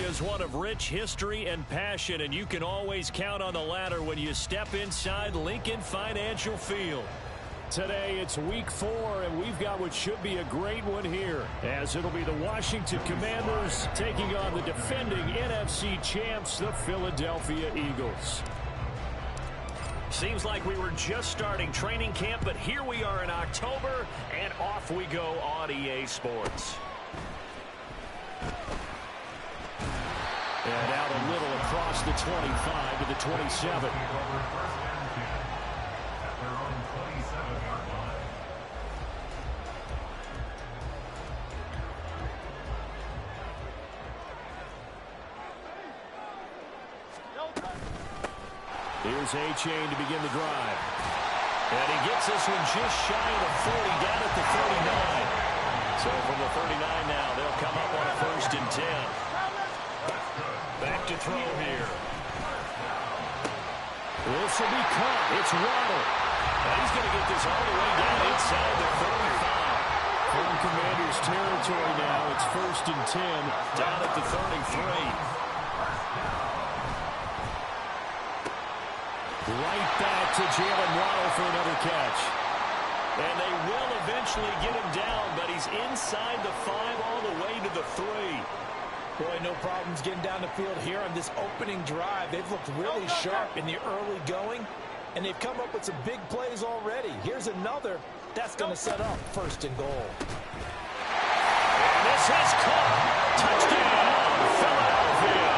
is one of rich history and passion, and you can always count on the latter when you step inside Lincoln Financial Field. Today, it's week 4, and we've got what should be a great one here, as it'll be the Washington Commanders taking on the defending NFC champs, the Philadelphia Eagles. Seems like we were just starting training camp, but here we are in October, and off we go on EA Sports. And out a little across the 25 to the 27. Here's A-Chain to begin the drive. And he gets this one just shy of the 40, down at the 39. So from the 39 now, they'll come up on a 1st and 10. Back to throw here. This will be caught. It's Waddle. And he's going to get this all the way down inside the 35. From Commanders territory now, it's 1st and 10, down at the 33. Right back to Jalen Waddle for another catch. And they will eventually get him down, but he's inside the 5 all the way to the 3. Boy, no problems getting down the field here on this opening drive. They've looked really sharp in the early going, and they've come up with some big plays already. Here's another. That's going to set up 1st and goal. And this is caught. Touchdown, Philadelphia.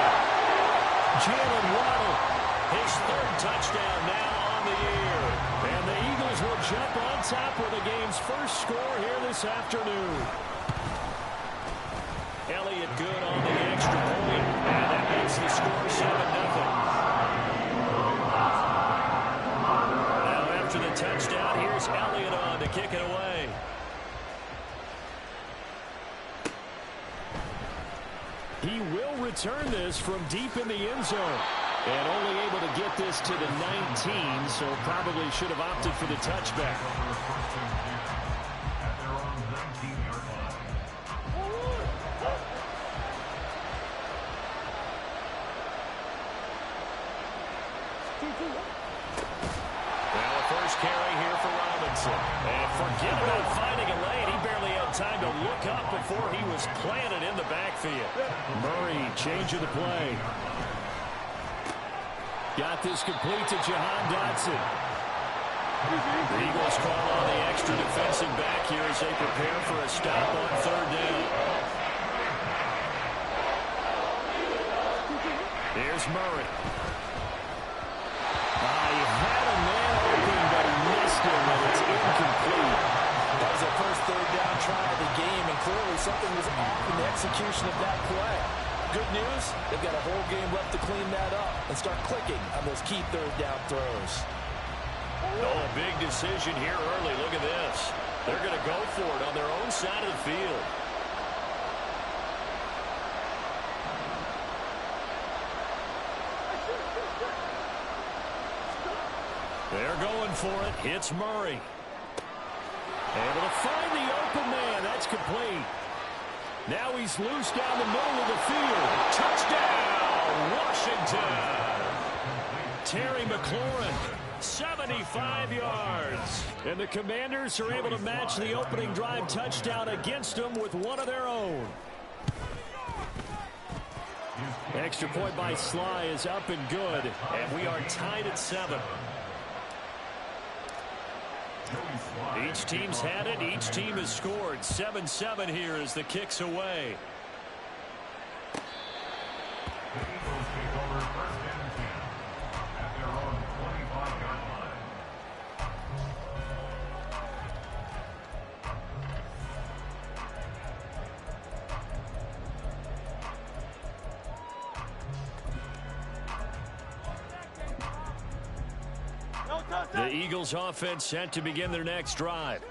Jalen Waddle, his 3rd touchdown now on the year. And the Eagles will jump on top with the game's first score here this afternoon. Elliott good on the extra point, and that makes the score 7-0. Now after the touchdown, here's Elliott on to kick it away. He will return this from deep in the end zone. And only able to get this to the 19, so probably should have opted for the touchback. Well, a first carry here for Robinson. And forget about finding a lane. He barely had time to look up before he was planted in the backfield. Murray changing the play. Got this complete to Jahan Dotson. The Eagles call on the extra defensive back here as they prepare for a stop on 3rd down. Here's Murray. He had a man open, but he missed him, and it's incomplete. That was the first 3rd down try of the game, and clearly something was off in the execution of that play. Good news, they've got a whole game left to clean that up and start clicking on those key 3rd down throws. Oh, a big decision here early. Look at this. They're going to go for it on their own side of the field. They're going for it. It's Murray. Able to find the open man. That's complete. Now he's loose down the middle of the field. Touchdown, Washington. Terry McLaurin, 75 yards. And the Commanders are able to match the opening drive touchdown against them with one of their own. Extra point by Sly is up and good. And we are tied at 7. Each team's had it. Each team has scored. 7-7 here as the kick's away. The Eagles offense set to begin their next drive.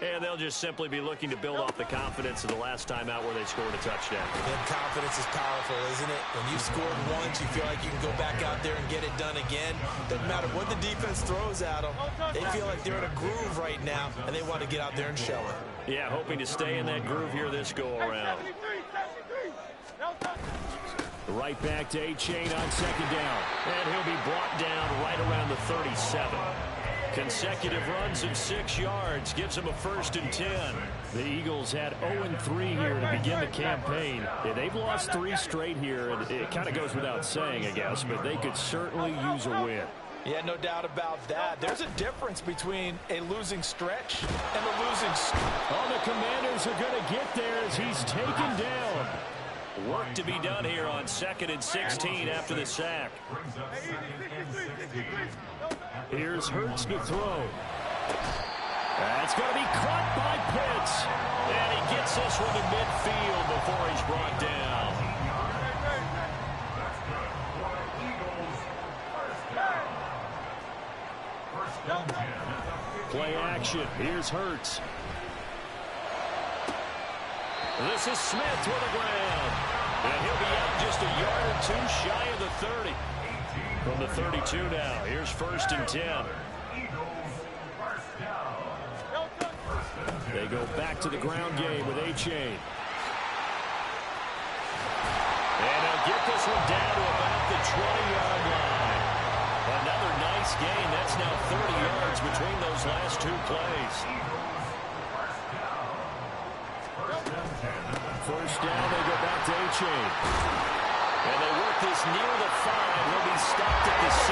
And they'll just simply be looking to build off the confidence of the last time out where they scored a touchdown. And confidence is powerful, isn't it? When you've scored once, you feel like you can go back out there and get it done again. Doesn't matter what the defense throws at them. They feel like they're in a groove right now, and they want to get out there and show it. Yeah, hoping to stay in that groove here this go-around. Right back to A-Chain on second down. And he'll be brought down right around the 37. Consecutive runs of 6 yards gives them a 1st and 10. The Eagles had 0-3 here to begin the campaign. Yeah, they've lost 3 straight here, and it kind of goes without saying, I guess, but they could certainly use a win. Yeah, no doubt about that. There's a difference between a losing stretch and a losing streak. Oh, the Commanders are going to get there as he's taken down. Work to be done here on 2nd and 16 after the sack. Here's Hurts to throw. That's going to be caught by Pitts. And he gets this one to midfield before he's brought down. Play action. Here's Hurts. This is Smith to the ground. And he'll be out just a yard or 2 shy of the 30. From the 32 now. Here's 1st and 10. They go back to the ground game with A-Chain. And they'll get this one down to about the 20-yard line. Another nice gain. That's now 30 yards between those last 2 plays. 1st down, they go back to A-Chain. And they work this near the 5. He'll be stopped at the 6.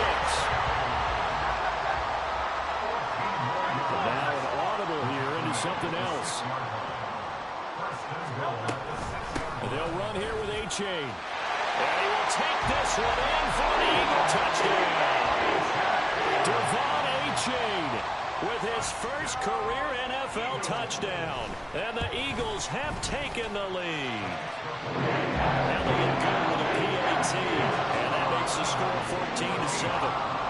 Now an audible here into something else. And they'll run here with A-Chain. And he will take this one in for the Eagle touchdown. Devon A-Chain with his first career NFL touchdown. And the Eagles have taken the lead. Elliott good with a PAT. And that makes the score 14-7.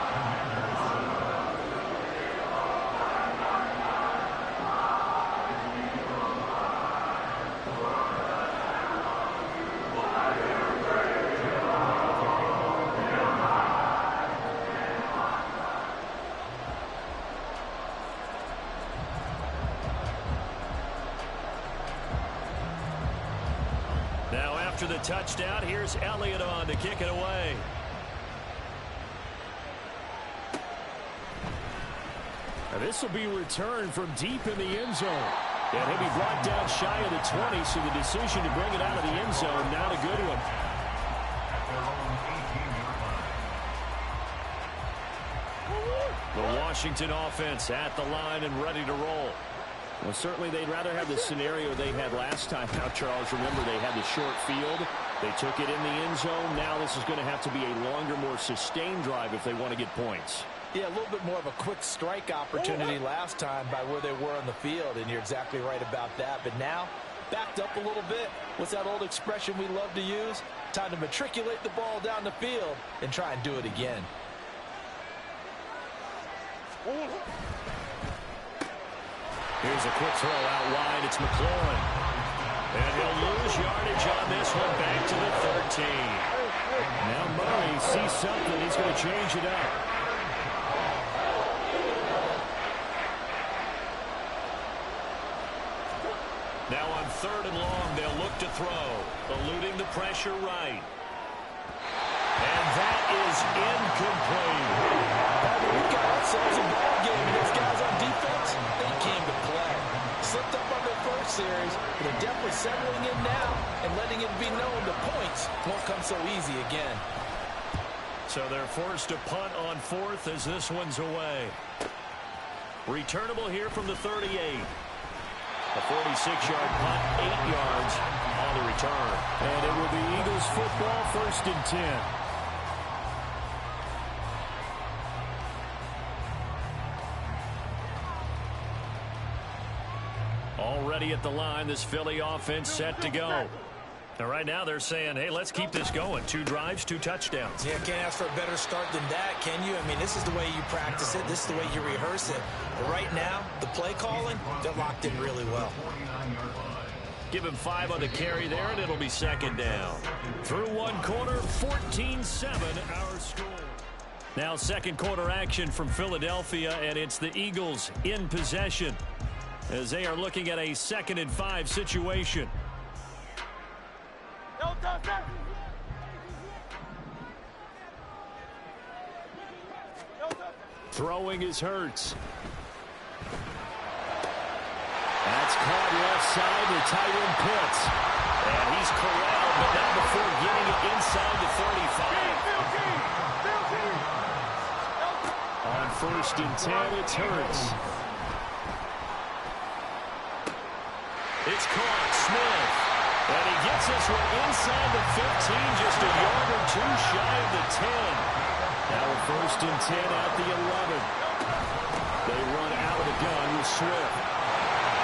After the touchdown, here's Elliott on to kick it away. Now this will be returned from deep in the end zone. And he'll be brought down shy of the 20, so the decision to bring it out of the end zone, not a good one. The Washington offense at the line and ready to roll. Well, certainly they'd rather have the scenario they had last time out, Charles. Remember, they had the short field. They took it in the end zone. Now this is going to have to be a longer, more sustained drive if they want to get points. Yeah, a little bit more of a quick strike opportunity last time by where they were on the field, and you're exactly right about that. But now, backed up a little bit. What's that old expression we love to use? Time to matriculate the ball down the field and try and do it again. Here's a quick throw out wide. It's McLaurin. And he'll lose yardage on this one back to the 13. Now Murray sees something. He's going to change it up. Now on 3rd and long, they'll look to throw. Eluding the pressure right. And that is incomplete. We've got ourselves a ball game. Those guys on defense, they came to play. Slipped up on their first series, but they're definitely settling in now and letting it be known the points won't come so easy again. So they're forced to punt on 4th as this one's away. Returnable here from the 38. A 46-yard punt, 8 yards on the return. And it will be Eagles football, 1st and 10. Already at the line, this Philly offense set to go. Now, right now, they're saying, hey, let's keep this going. 2 drives, 2 touchdowns. Yeah, can't ask for a better start than that, can you? I mean, this is the way you practice it. This is the way you rehearse it. But right now, the play calling, they're locked in really well. Give him 5 on the carry there, and it'll be 2nd down. Through 1 quarter, 14-7 our score. Now 2nd quarter action from Philadelphia, and it's the Eagles in possession as they are looking at a 2nd and 5 situation. Throwing is Hurts. That's caught left side to tight end Pitts. And he's corralled, but not before getting it inside the 35. On 1st and 10, it's Hurts. It's caught, Smith. And he gets this one inside the 15, just a yard or two shy of the 10. Now a 1st and 10 at the 11. They run out of the gun with Swift.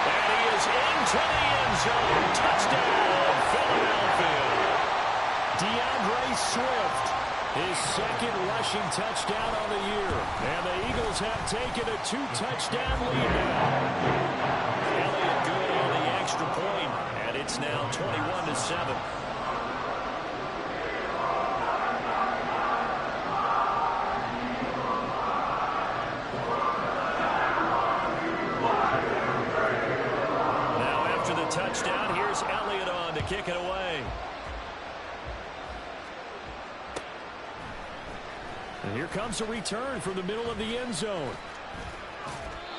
And he is into the end zone. Touchdown, Philadelphia. DeAndre Swift, his 2nd rushing touchdown on the year. And the Eagles have taken a 2-touchdown lead now. Elliott good on the extra point, and it's now 21-7. Touchdown. Here's Elliott on to kick it away. And here comes a return from the middle of the end zone.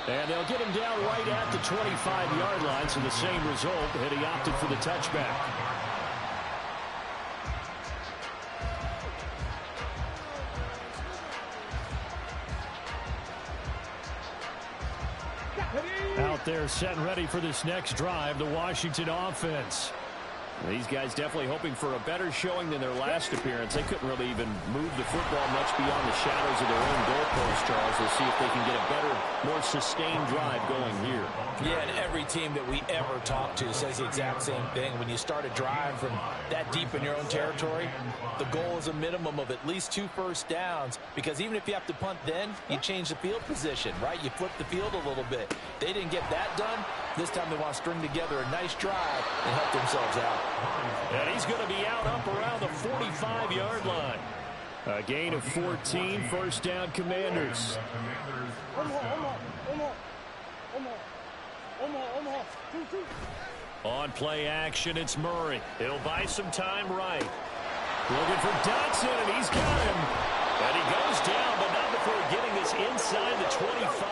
And they'll get him down right at the 25-yard line, so the same result, and he opted for the touchback. Out there set and ready for this next drive, the Washington offense. These guys definitely hoping for a better showing than their last appearance. They couldn't really even move the football much beyond the shadows of their own goalpost, Charles. We'll see if they can get a better, more sustained drive going here. Yeah, and every team that we ever talk to says the exact same thing. When you start a drive from that deep in your own territory, the goal is a minimum of at least 2 first downs, because even if you have to punt then, you change the field position, right? You flip the field a little bit. They didn't get that done. This time they want to string together a nice drive and help themselves out. And he's going to be out up around the 45-yard line. A gain of 14, 1st down Commanders. On play action, it's Murray. He'll buy some time right. Looking for Dotson, and he's got him. And he goes down, but not before getting this inside the 25.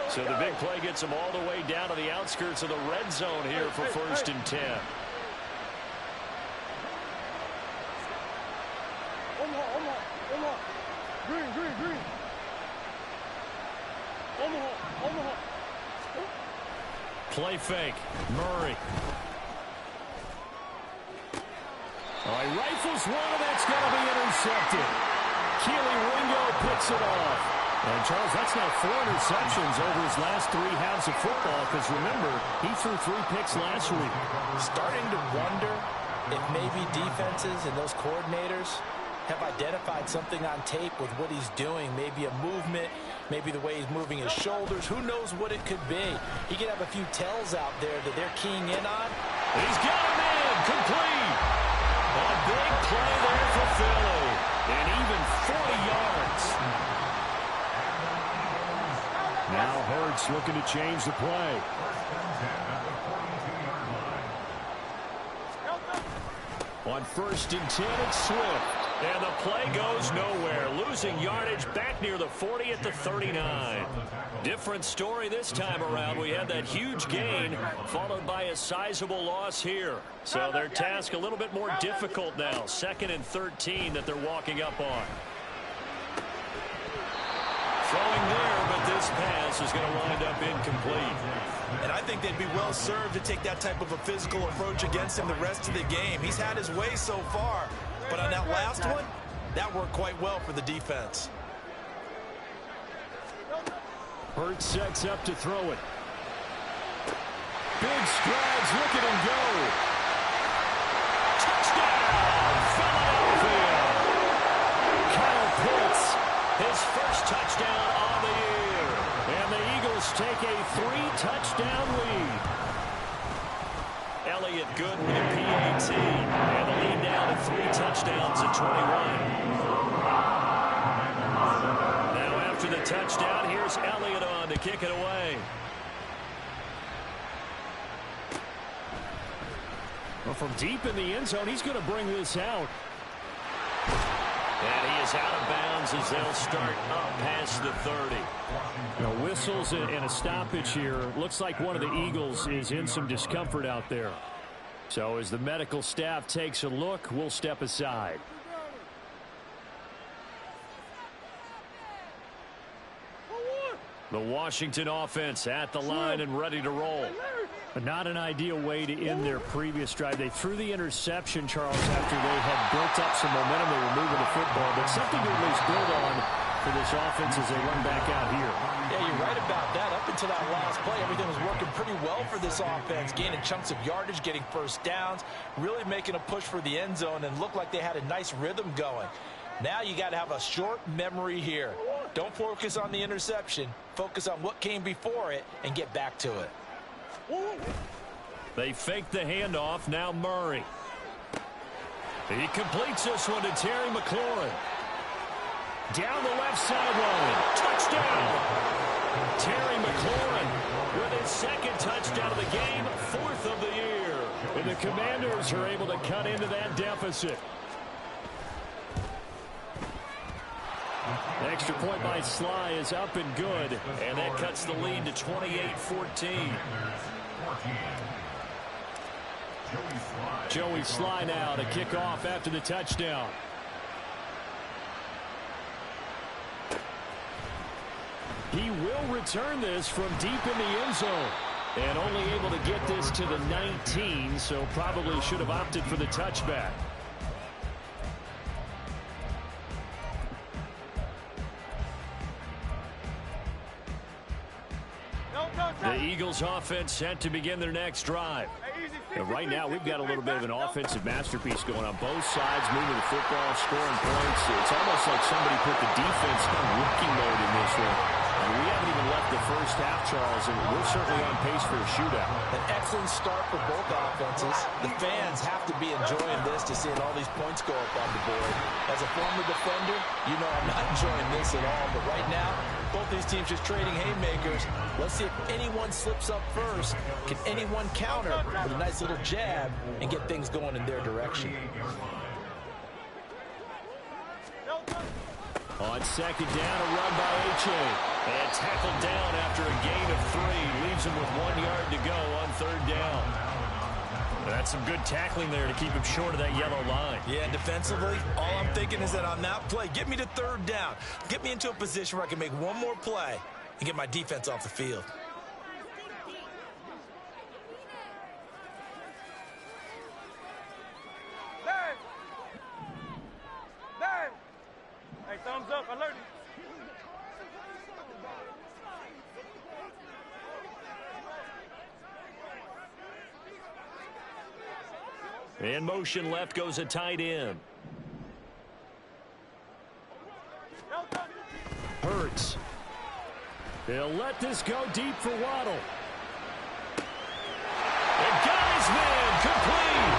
So the big play gets him all the way down to the outskirts of the red zone here for 1st and 10. Green. Omaha. Play fake. Murray. All right, rifles one, and that's going to be intercepted. Keely Ringo picks it off. And, Charles, that's now 4 interceptions over his last 3 halves of football, because, remember, he threw 3 picks last week. Starting to wonder if maybe defenses and those coordinators have identified something on tape with what he's doing. Maybe a movement, maybe the way he's moving his shoulders. Who knows what it could be? He could have a few tells out there that they're keying in on. He's got him in. Complete. A big play there for Philly. And even 40 yards. Now Hurts looking to change the play. On 1st and 10, it's Swift. And the play goes nowhere. Losing yardage back near the 40 at the 39. Different story this time around. We had that huge gain followed by a sizable loss here. So their task a little bit more difficult now. 2nd and 13 that they're walking up on. Throwing there, but this pass is going to wind up incomplete. And I think they'd be well served to take that type of a physical approach against him the rest of the game. He's had his way so far, but on that last one, that worked quite well for the defense. Hurts sets up to throw it. Big strides, look at him go. Touchdown, Philadelphia. Kyle Pitts, his first touchdown on the year. And the Eagles take a 3-touchdown lead. Elliott good with a PAT. And the lead down to 3 touchdowns at 21. Now after the touchdown, here's Elliott on to kick it away. Well, from deep in the end zone, he's going to bring this out. And he is out of bounds as they'll start up past the 30. Whistles and a stoppage here. Looks like one of the Eagles is in some discomfort out there. So as the medical staff takes a look, we'll step aside. The Washington offense at the line and ready to roll. But not an ideal way to end their previous drive. They threw the interception, Charles, after they had built up some momentum. They were moving the football, but something to at least build on for this offense as they run back out here. Yeah, you're right about that. Up until that last play, everything was working pretty well for this offense, gaining chunks of yardage, getting first downs, really making a push for the end zone, and looked like they had a nice rhythm going. Now you got to have a short memory here. Don't focus on the interception. Focus on what came before it and get back to it. They fake the handoff. Now Murray. He completes this one to Terry McLaurin. Down the left sideline. Touchdown. Terry McLaurin with his second touchdown of the game, 4th of the year. And the Commanders are able to cut into that deficit. Extra point by Sly is up and good. And that cuts the lead to 28-14. Joey Sly now to kick off after the touchdown. He will return this from deep in the end zone. And only able to get this to the 19, so probably should have opted for the touchback. The Eagles offense set to begin their next drive. And right now we've got a little bit of an offensive masterpiece going on both sides, moving the football, scoring points. It's almost like somebody put the defense on rookie mode in this one. And we haven't even left the first half, Charles, and we're certainly on pace for a shootout. An excellent start for both offenses. The fans have to be enjoying this to seeing all these points go up on the board. As a former defender, you know I'm not enjoying this at all. But right now, both these teams just trading haymakers. Let's see if anyone slips up first. Can anyone counter with a nice little jab and get things going in their direction? On second down, a run by H.A. And tackled down after a gain of 3. Leaves him with 1 yard to go on 3rd down. That's some good tackling there to keep him short of that yellow line. Yeah, defensively, all I'm thinking is that on that play, get me to 3rd down. Get me into a position where I can make one more play and get my defense off the field. Hey, thumbs up, alert. In motion left goes a tight end. Hurts. They'll let this go deep for Waddle. And got his man complete.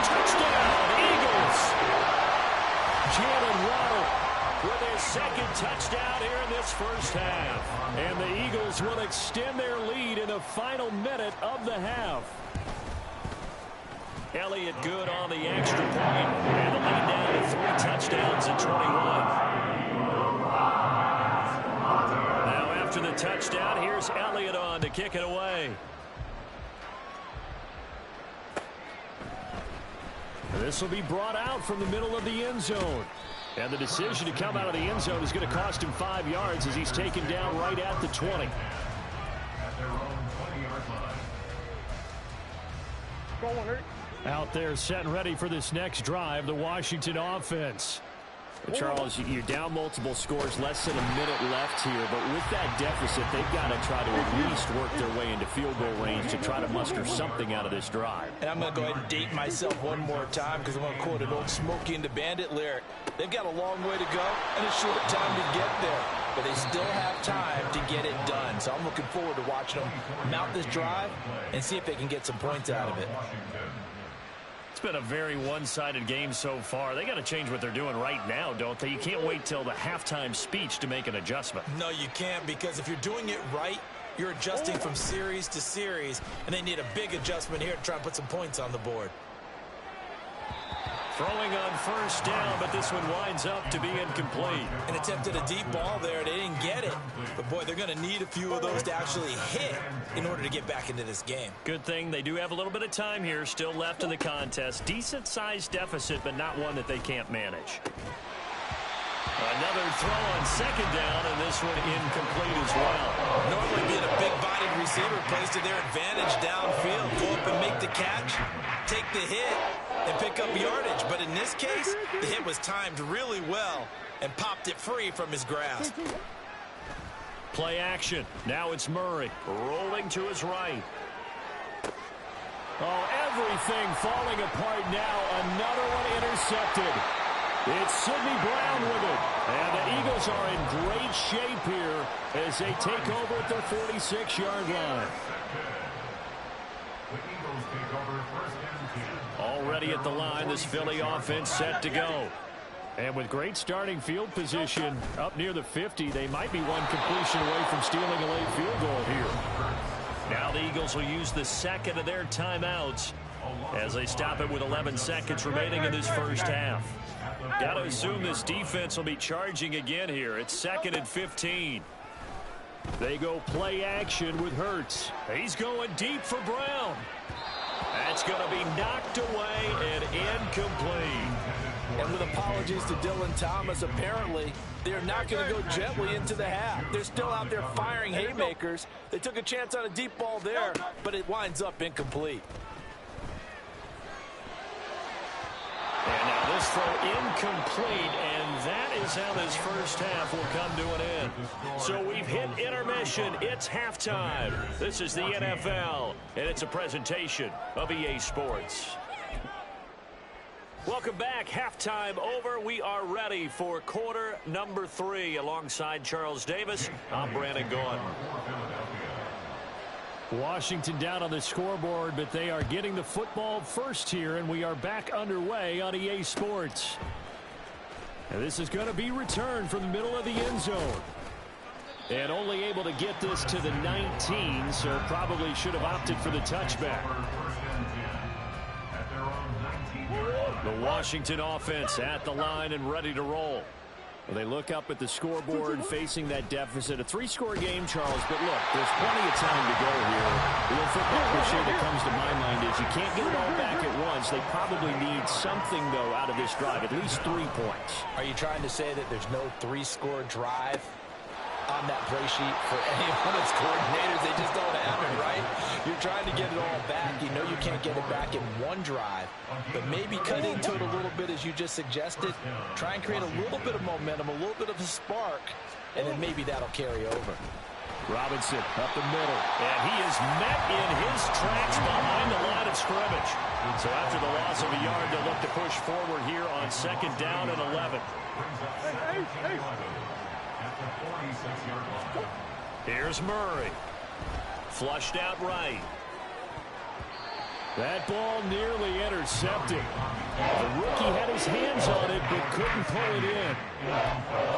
Touchdown, Eagles. Jalen Waddle with his second touchdown here in this first half. And the Eagles will extend their lead in the final minute of the half. Elliott good on the extra point. And the lead down to 3 touchdowns at 21. Now after the touchdown, here's Elliott on to kick it away. This will be brought out from the middle of the end zone. And the decision to come out of the end zone is going to cost him 5 yards as he's taken down right at the 20. Out there set and ready for this next drive, the Washington offense. Charles, you're down multiple scores, less than a minute left here, but with that deficit, they've got to try to at least work their way into field goal range to try to muster something out of this drive. And I'm going to go ahead and date myself one more time because I'm going to quote an old Smokey and the Bandit lyric. They've got a long way to go and a short time to get there, but they still have time to get it done. So I'm looking forward to watching them mount this drive and see if they can get some points out of it. It's been a very one-sided game so far. They got to change what they're doing right now, don't they? You can't wait till the halftime speech to make an adjustment. No, you can't, because if you're doing it right, you're adjusting from series to series, and they need a big adjustment here to try and put some points on the board. Throwing on first down, but this one winds up to be incomplete. An attempt at a deep ball there. They didn't get it. But, boy, they're going to need a few of those to actually hit in order to get back into this game. Good thing they do have a little bit of time here still left in the contest. Decent-sized deficit, but not one that they can't manage. Another throw on second down, and this one incomplete as well. Normally being a big-bodied receiver plays to their advantage downfield. Go up and make the catch, take the hit, and pick up yardage. But in this case, the hit was timed really well and popped it free from his grasp. Play action. Now it's Murray rolling to his right. Oh, everything falling apart now. Another one intercepted. It's Sidney Brown with it. And the Eagles are in great shape here as they take over at their 46-yard line. Already at the line, this Philly offense set to go. And with great starting field position up near the 50, they might be one completion away from stealing a late field goal here. Now the Eagles will use the second of their timeouts as they stop it with 11 seconds remaining in this first half. Got to assume this defense will be charging again here. It's 2nd and 15. They go play action with Hurts. He's going deep for Brown. That's going to be knocked away and incomplete. And with apologies to Dylan Thomas, apparently they're not going to go gently into the half. They're still out there firing haymakers. They took a chance on a deep ball there, but it winds up incomplete. And now this throw incomplete, and that is how this first half will come to an end. So we've hit intermission. It's halftime. This is the NFL, and it's a presentation of EA Sports. Welcome back. Halftime over. We are ready for quarter number 3. Alongside Charles Davis, I'm Brandon Gaudin. Washington down on the scoreboard, but they are getting the football first here, and we are back underway on EA Sports. And this is going to be returned from the middle of the end zone. And only able to get this to the 19, so probably should have opted for the touchback. The Washington offense at the line and ready to roll. Well, they look up at the scoreboard facing that deficit. A 3-score game, Charles, but look, there's plenty of time to go here. The real football cliche that comes to my mind is you can't get it all back at once. They probably need something, though, out of this drive, at least 3 points. Are you trying to say that there's no 3-score drive on that play sheet for any one of its coordinators? They just don't have it, right? You're trying to get it all back. You know you can't get it back in one drive, but maybe cut into it a little bit as you just suggested. Try and create a little bit of momentum, a little bit of a spark, and then maybe that'll carry over. Robinson up the middle, and he is met in his tracks behind the line of scrimmage. So after the loss of a yard, they'll look to push forward here on 2nd down and 11. Here's Murray. Flushed out right. That ball nearly intercepted. The rookie had his hands on it, but couldn't pull it in.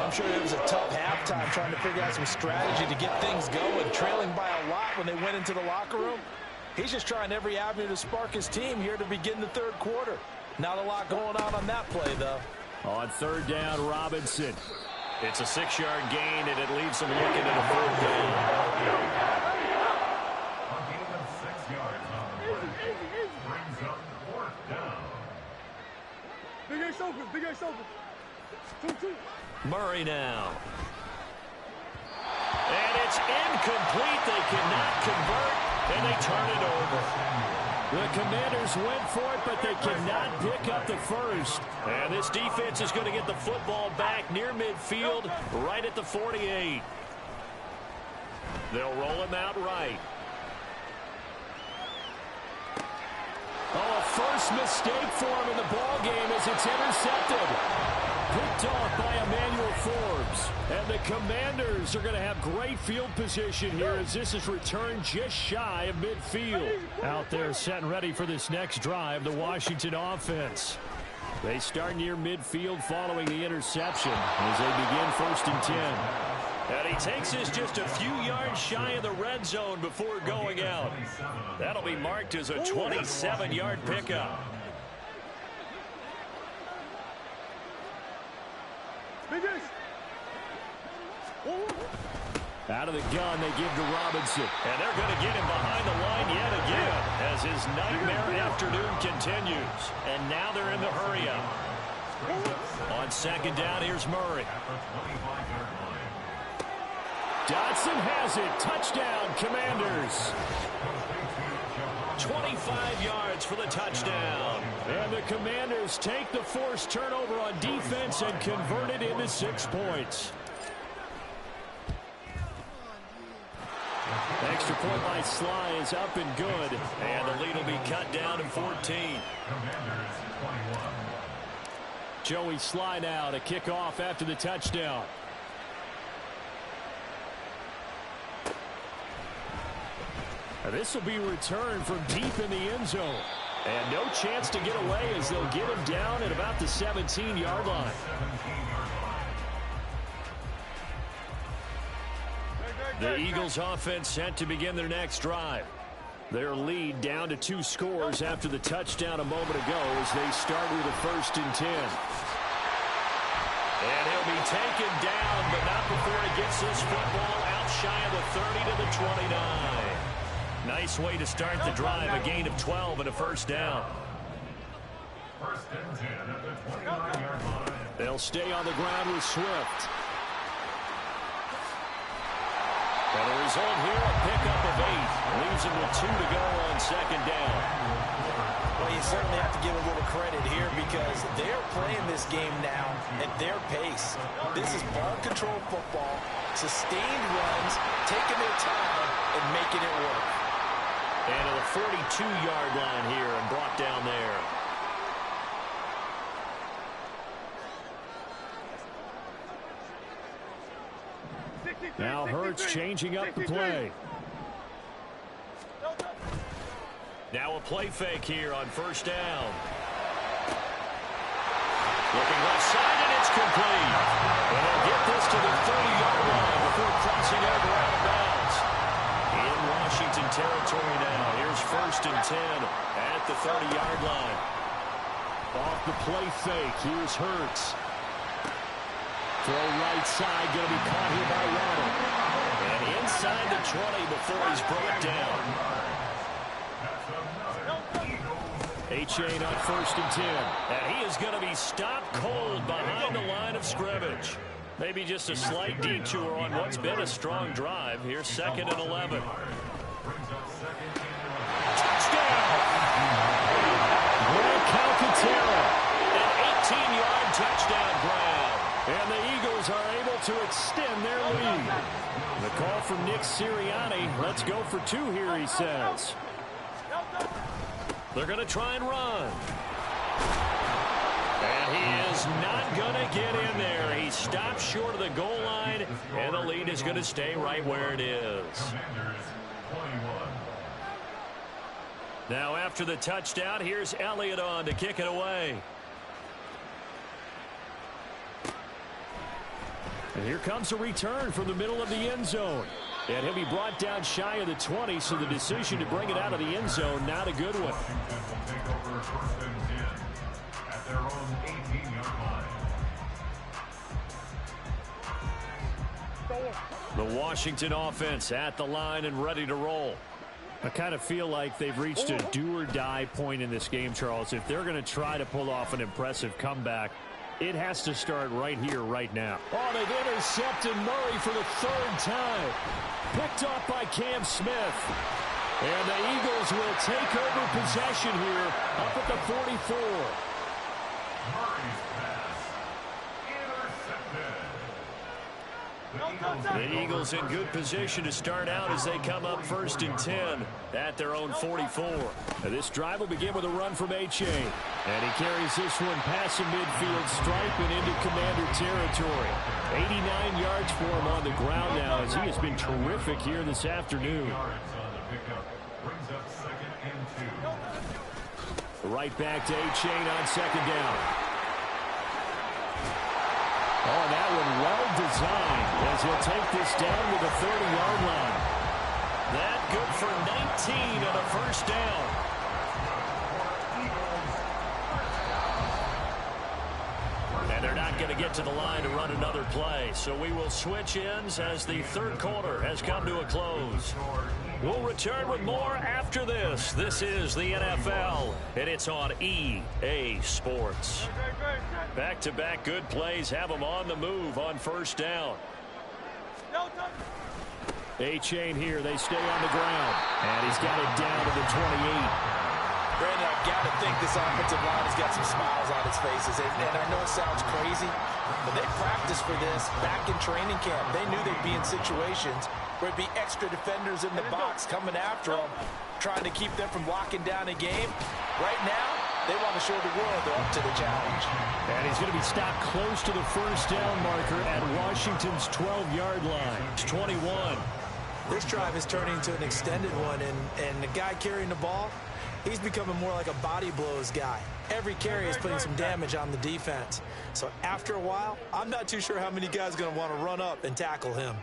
I'm sure it was a tough halftime trying to figure out some strategy to get things going, trailing by a lot when they went into the locker room. He's just trying every avenue to spark his team here to begin the 3rd quarter. Not a lot going on that play, though. On 3rd down, Robinson. It's a 6-yard gain, and it leaves him looking at a 4th down. Big Ace open. 2-2. Murray now. And it's incomplete. They cannot convert, and they turn it over. The Commanders went for it, but they cannot pick up the first. And this defense is going to get the football back near midfield, right at the 48. They'll roll him out right. Oh, a first mistake for him in the ball game as it's intercepted. Picked off by Emmanuel Forbes. And the Commanders are going to have great field position here as this is returned just shy of midfield. Out there set and ready for this next drive, the Washington offense. They start near midfield following the interception as they begin 1st and 10. And he takes us just a few yards shy of the red zone before going out. That'll be marked as a 27-yard pickup. Out of the gun, they give to Robinson. And they're going to get him behind the line yet again as his nightmare afternoon continues. And now they're in the hurry-up. On second down, here's Murray. Dotson has it. Touchdown, Commanders. 25 yards for the touchdown. And the Commanders take the forced turnover on defense and convert it into 6 points. Extra point by Sly is up and good. And the lead will be cut down to 14. Joey Sly now to kick off after the touchdown. This will be returned from deep in the end zone. And no chance to get away as they'll get him down at about the 17-yard line. The Eagles offense set to begin their next drive. Their lead down to 2 scores after the touchdown a moment ago as they start with a 1st and 10. And he'll be taken down, but not before he gets this football out shy of the 30 to the 29. Nice way to start the drive, a gain of 12 and a 1st down. 1st and 10 at the 29-yard line. They'll stay on the ground with Swift. And the result here, a pickup of 8. Leaves him with 2 to go on second down. Well, you certainly have to give a little credit here because they're playing this game now at their pace. This is ball control football, sustained runs, taking their time and making it work. And to the 42-yard line here and brought down there. Now Hurts changing up the play. Now a play fake here on 1st down. Looking left side, and it's complete. And they'll get this to the 30-yard line before crossing over out of bounds. In Washington territory now. Here's 1st and 10 at the 30-yard line. Off the play fake. Here's Hurts. Throw right side, going to be caught here by Waddle. And inside the 20 before he's brought down. Achane on 1st and 10. And he is going to be stopped cold behind the line of scrimmage. Maybe just a slight detour on what's been a strong drive. Here's 2nd and 11. Touchdown! Grant Calcaterra. An 18-yard touchdown grab. And the Eagles are able to extend their lead. The call from Nick Sirianni. Let's go for 2 here, he says. They're going to try and run. And he is not going to get in there. He stops short of the goal line, and the lead is going to stay right where it is. Now after the touchdown, here's Elliott on to kick it away. And here comes a return from the middle of the end zone. And he'll be brought down shy of the 20, so the decision to bring it out of the end zone, not a good one. The Washington offense at the line and ready to roll. I kind of feel like they've reached a do-or-die point in this game, Charles. If they're going to try to pull off an impressive comeback, it has to start right here, right now. Oh, they've intercepted Murray for the 3rd time. Picked off by Cam Smith. And the Eagles will take over possession here up at the 44. The Eagles in good position to start out as they come up 1st and 10 at their own 44. Now this drive will begin with a run from Achane. And he carries this one past the midfield stripe and into Commander territory. 89 yards for him on the ground now as he has been terrific here this afternoon. Right back to Achane on 2nd down. Oh, that one well designed as he'll take this down to the 30-yard line. That good for 19 and a 1st down. And they're not going to get to the line to run another play. So we will switch ends as the third quarter has come to a close. We'll return with more after this. This is the NFL, and it's on EA Sports. Back-to-back good plays have them on the move on first down. A-chain here. They stay on the ground. And he's got it down to the 28. Brandon, I've got to think this offensive line has got some smiles on its faces. And I know it sounds crazy, but they practiced for this back in training camp. They knew they'd be in situations where it'd be extra defenders in the box coming after them, trying to keep them from locking down a game. Right now, they want to show the world they're up to the challenge. And he's going to be stopped close to the first down marker at Washington's 12-yard line. It's 21. This drive is turning into an extended one, and the guy carrying the ball, he's becoming more like a body blows guy. Every carry is putting some damage on the defense. So after a while, I'm not too sure how many guys are going to want to run up and tackle him.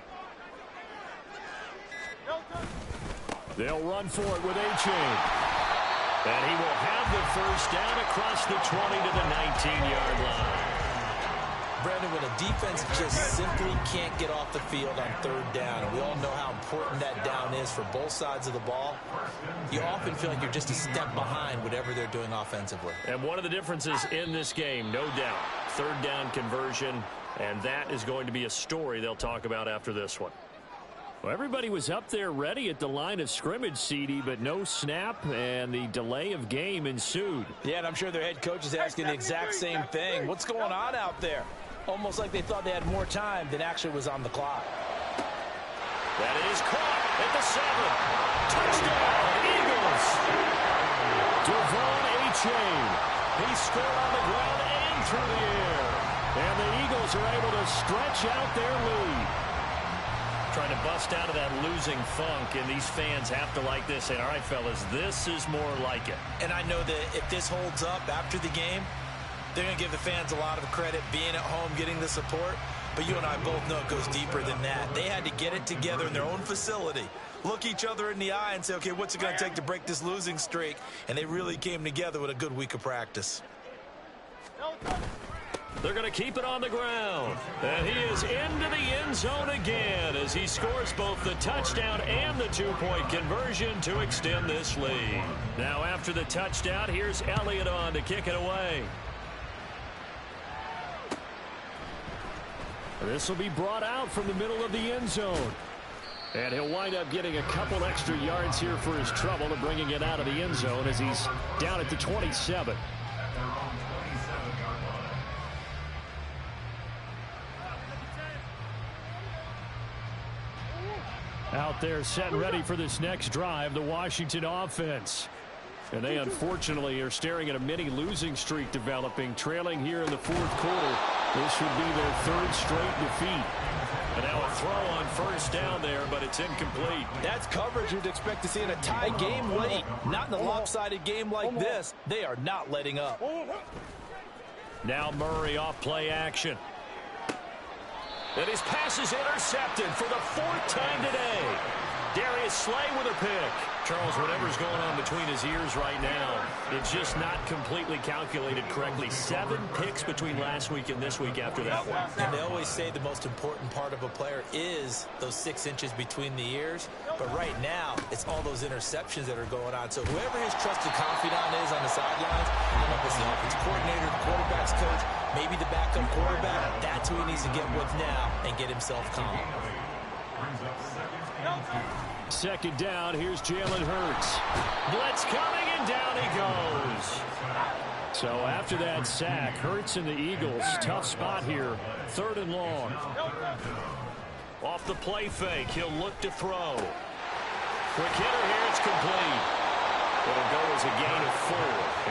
They'll run for it with A-chain. And he will have the first down across the 20 to the 19-yard line. Brandon, when a defense just simply can't get off the field on third down, and we all know how important that down is for both sides of the ball, you often feel like you're just a step behind whatever they're doing offensively. And one of the differences in this game, no doubt, third down conversion, and that is going to be a story they'll talk about after this one. Well, everybody was up there ready at the line of scrimmage, CD, but no snap, and the delay of game ensued. Yeah, and I'm sure their head coach is asking the exact same thing. What's going on out there? Almost like they thought they had more time than actually was on the clock. That is caught at the 7. Touchdown, Eagles. Devon A-chain. He scored on the ground and through the air. And the Eagles are able to stretch out their lead. Trying to bust out of that losing funk, and these fans have to like this. And all right, fellas, this is more like it. And I know that if this holds up after the game, they're going to give the fans a lot of credit being at home, getting the support. But you and I both know it goes deeper than that. They had to get it together in their own facility, look each other in the eye and say, okay, what's it going to take to break this losing streak? And they really came together with a good week of practice. They're going to keep it on the ground. And he is into the end zone again as he scores both the touchdown and the two-point conversion to extend this lead. Now after the touchdown, here's Elliott on to kick it away. This will be brought out from the middle of the end zone. And he'll wind up getting a couple extra yards here for his trouble to bringing it out of the end zone as he's down at the 27. Out there set and ready for this next drive, the Washington offense. And they unfortunately are staring at a mini losing streak developing, trailing here in the fourth quarter. This would be their third straight defeat. And now a throw on first down there, but it's incomplete. That's coverage you'd expect to see in a tie game late. Not in a lopsided game like this. They are not letting up. Now Murray off play action. And his pass is intercepted for the fourth time today. Darius Slay with a pick. Charles, whatever's going on between his ears right now, it's just not completely calculated correctly. 7 picks between last week and this week after that one. And they always say the most important part of a player is those 6 inches between the ears. But right now, it's all those interceptions that are going on. So whoever his trusted confidant is on the sidelines, I don't know if it's the offensive coordinator, the quarterback's coach, maybe the backup quarterback, that's who he needs to get with now and get himself calm. Second down, here's Jalen Hurts. Blitz coming, and down he goes. So after that sack, Hurts and the Eagles, tough spot here, 3rd and long. Off the play fake, he'll look to throw. Quick hitter here, it's complete. It'll go as a gain of 4,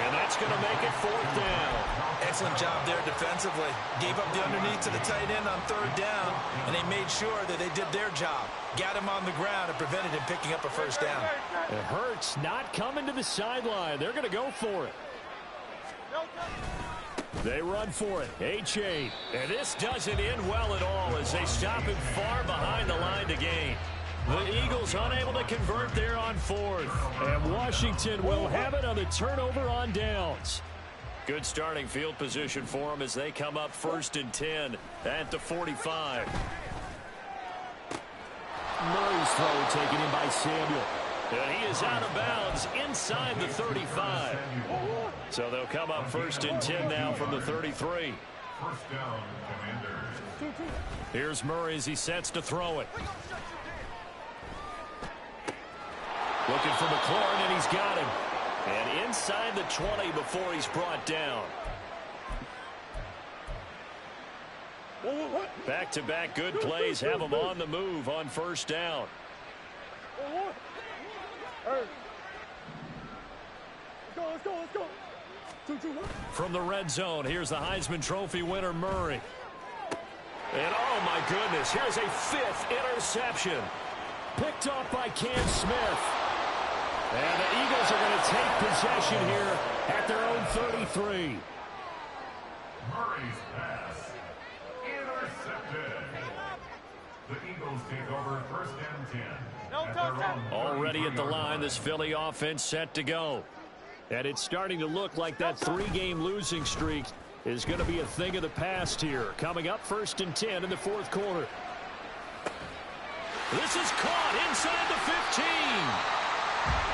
and that's going to make it 4th down. Excellent job there defensively. Gave up the underneath to the tight end on 3rd down, and they made sure that they did their job. Got him on the ground and prevented him picking up a first down. It hurts not coming to the sideline. They're going to go for it. They run for it. A-chain. And this doesn't end well at all as they stop him far behind the line to gain. The Eagles unable to convert there on 4th. And Washington will have it on the turnover on downs. Good starting field position for them as they come up 1st and 10 at the 45. Murray's throw taken in by Samuel. And he is out of bounds inside the 35. So they'll come up 1st and 10 now from the 33. First down, Commanders. Here's Murray as he sets to throw it. Looking for McLaurin, and he's got him. And inside the 20 before he's brought down. Back-to-back good plays have him on the move on 1st down. Let's go. 2-2-1. From the red zone, here's the Heisman Trophy winner, Murray. And oh my goodness, here's a 5th interception. Picked off by Cam Smith. And the Eagles are going to take possession here at their own 33. Murray's pass. Intercepted. The Eagles take over 1st and 10. Already at the line, this Philly offense set to go. And it's starting to look like that 3-game losing streak is going to be a thing of the past here. Coming up 1st and 10 in the 4th quarter. This is caught inside the 15.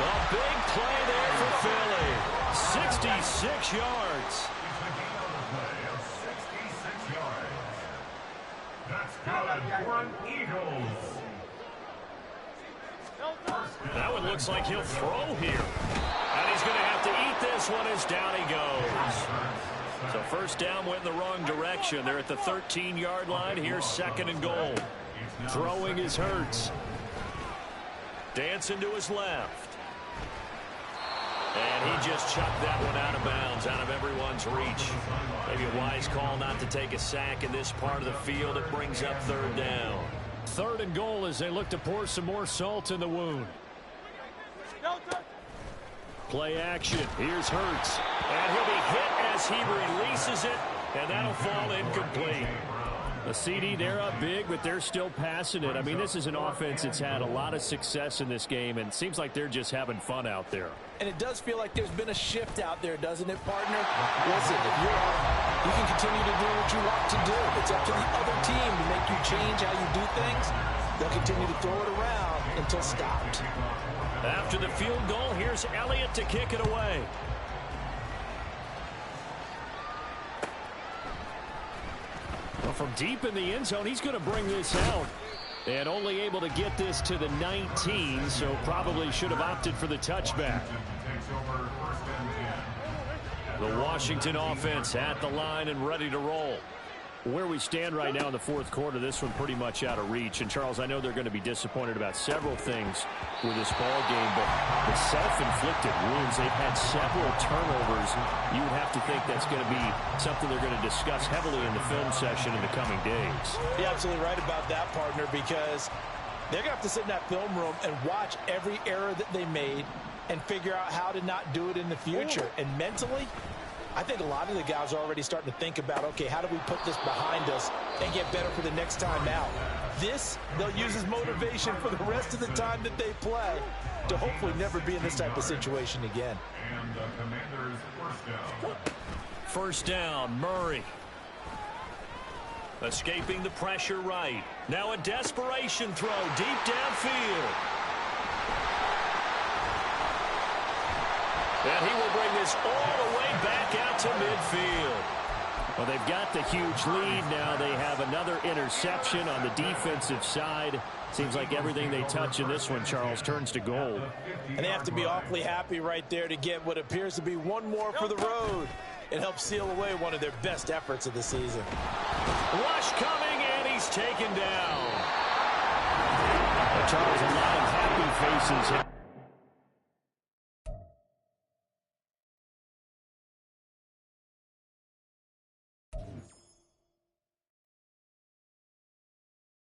A big play there for Philly. 66 yards. That's good for an Eagles. That one looks like he'll throw here. And he's going to have to eat this one as down he goes. So 1st down went in the wrong direction. They're at the 13-yard line. Here's 2nd and goal. Throwing is Hurts. Dancing to his left. And he just chucked that one out of bounds, out of everyone's reach. Maybe a wise call not to take a sack in this part of the field. It brings up 3rd down. 3rd and goal as they look to pour some more salt in the wound. Play action. Here's Hurts. And he'll be hit as he releases it, and that'll fall incomplete. The CD, they're up big, but they're still passing it. I mean, this is an offense that's had a lot of success in this game, and it seems like they're just having fun out there. And it does feel like there's been a shift out there, doesn't it, partner? Listen, if you're up, you can continue to do what you want to do. It's up to the other team to make you change how you do things. They'll continue to throw it around until stopped. After the field goal, here's Elliott to kick it away. Well, from deep in the end zone, he's going to bring this out. And only able to get this to the 19, so probably should have opted for the touchback. The Washington offense at the line and ready to roll. Where we stand right now in the 4th quarter, this one pretty much out of reach. And, Charles, I know they're going to be disappointed about several things with this ball game, but the self-inflicted wounds, they've had several turnovers. You would have to think that's going to be something they're going to discuss heavily in the film session in the coming days. You're absolutely right about that, partner, because they're going to have to sit in that film room and watch every error that they made and figure out how to not do it in the future. And mentally, I think a lot of the guys are already starting to think about, okay, how do we put this behind us and get better for the next time out? This, they'll use as motivation for the rest of the time that they play to hopefully never be in this type of situation again. And the Commanders' 1st down. 1st down, Murray. Escaping the pressure right. Now a desperation throw deep downfield. And he will bring this all the way back out to midfield. Well, they've got the huge lead now. They have another interception on the defensive side. Seems like everything they touch in this one, Charles, turns to gold. And they have to be awfully happy right there to get what appears to be one more for the road. It helps seal away one of their best efforts of the season. Rush coming, and he's taken down. Charles, a lot of happy faces.